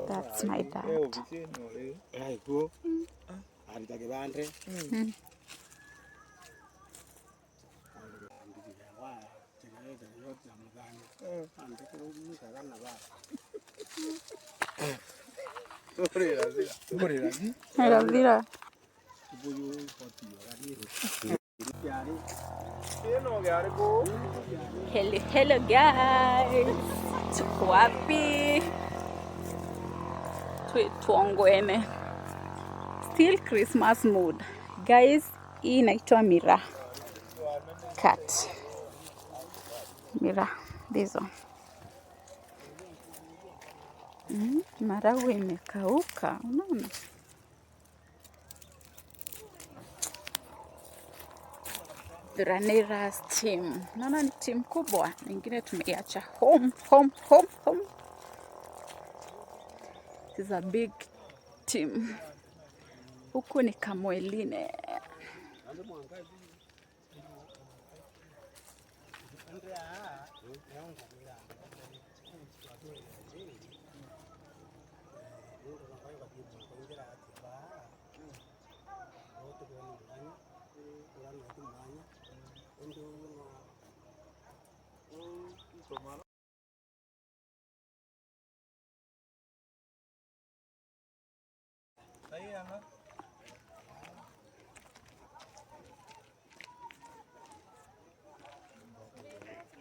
That's my dad. Hello guys. Tuko wapi? Tuongwene. Still Christmas mood. Guys, hii inaitwa Mira cat. Mira, this one. Maragwe imekauka, unaona? Raneras team. Naona ni team kubwa. Nyingine tumeiacha home. This is a big team. Huku ni Kamweline.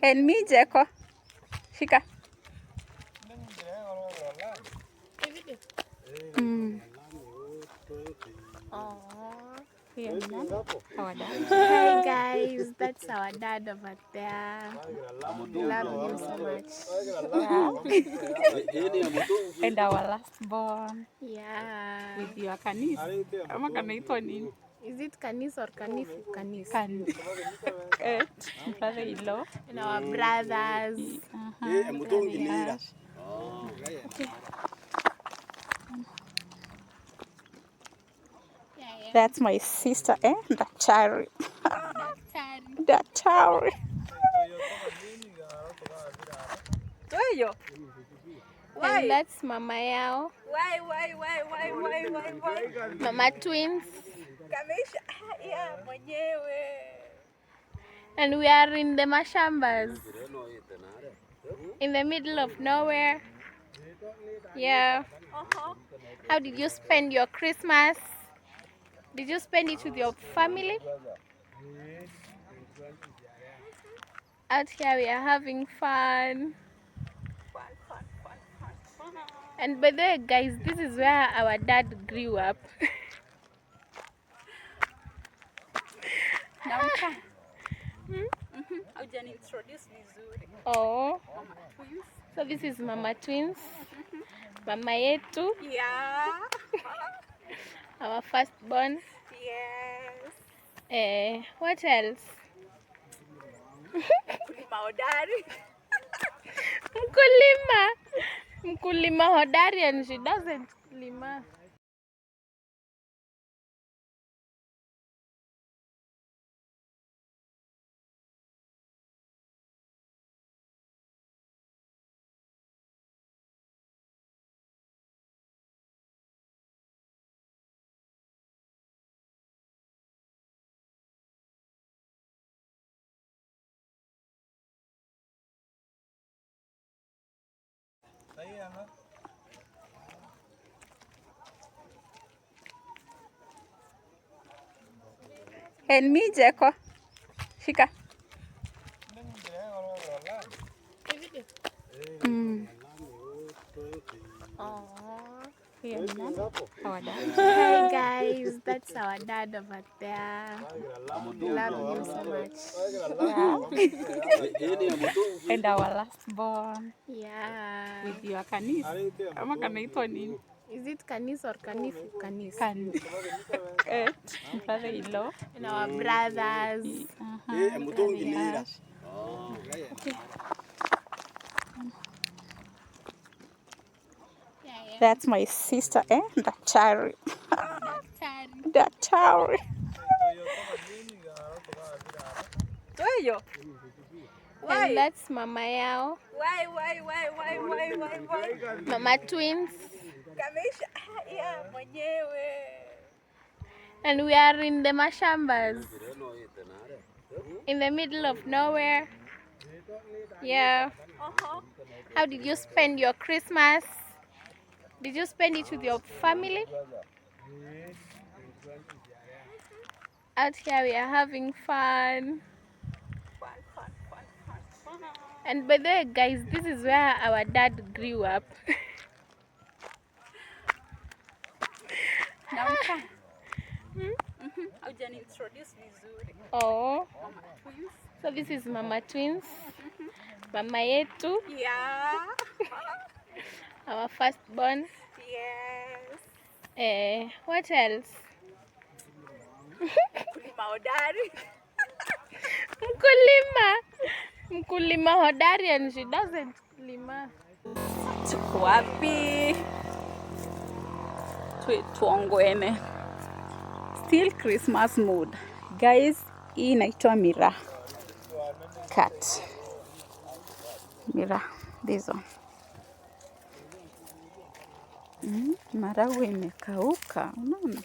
And me, Jeko. Shika. Our dad. Hi guys, that's our dad over there. Love you so much. Yeah. And our last born. Yeah. With your kanis. Ama kanaitwa nini? Is it kanis or kanifu? Kanis. Brother-in-law. And our brothers. Yeah. Okay. That's my sister, Daktari. Daktari. And that's Mama Yao. Why? Mama twins. And we are in the Mashambas. In the middle of nowhere. Yeah. How did you spend your Christmas? Did you spend it with your family? Out here we are having fun. And by the way guys, this is where our dad grew up. Oh. So this is Mama twins. Mama yetu. Yeah. Our firstborn. Yes. What else? Mkulima hodari, and she doesn't lima. And me, Jeko. Shika. Our dad. Hi guys, that's our dad over there. Love you so much. Yeah. And our last born. Yeah. With your kanis. Ama kanaitwa nini? Is it kanis or kanifu? Kanis. Brother-in-law. And our brothers. Yeah. Okay. That's my sister, Daktari. Daktari. And that's Mama Yao. Why? Mama twins. Kameisha ya mwenyewe. And we are in the mashambas. In the middle of nowhere. Yeah. How did you spend your Christmas? Did you spend it with your family? Out here we are having fun. And by the way, guys, this is where our dad grew up. Oh, so this is Mama Twins. Mama yetu. Yeah. Our firstborn. Yes. What else? Mkulima hodari. Mkulima hodari, and she doesn't lima. Tuko wapi? Tuongwene. Still Christmas mood. Guys, hii inaitwa Mira cut. Mira, this one. Maragwe imekauka, unaona?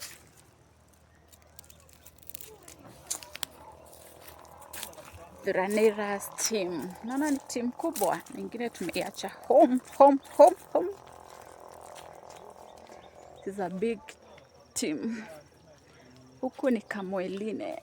Ranera's team. Naona ni team kubwa, nyingine tumeiacha home. This is a big team. Huku ni Kamweline.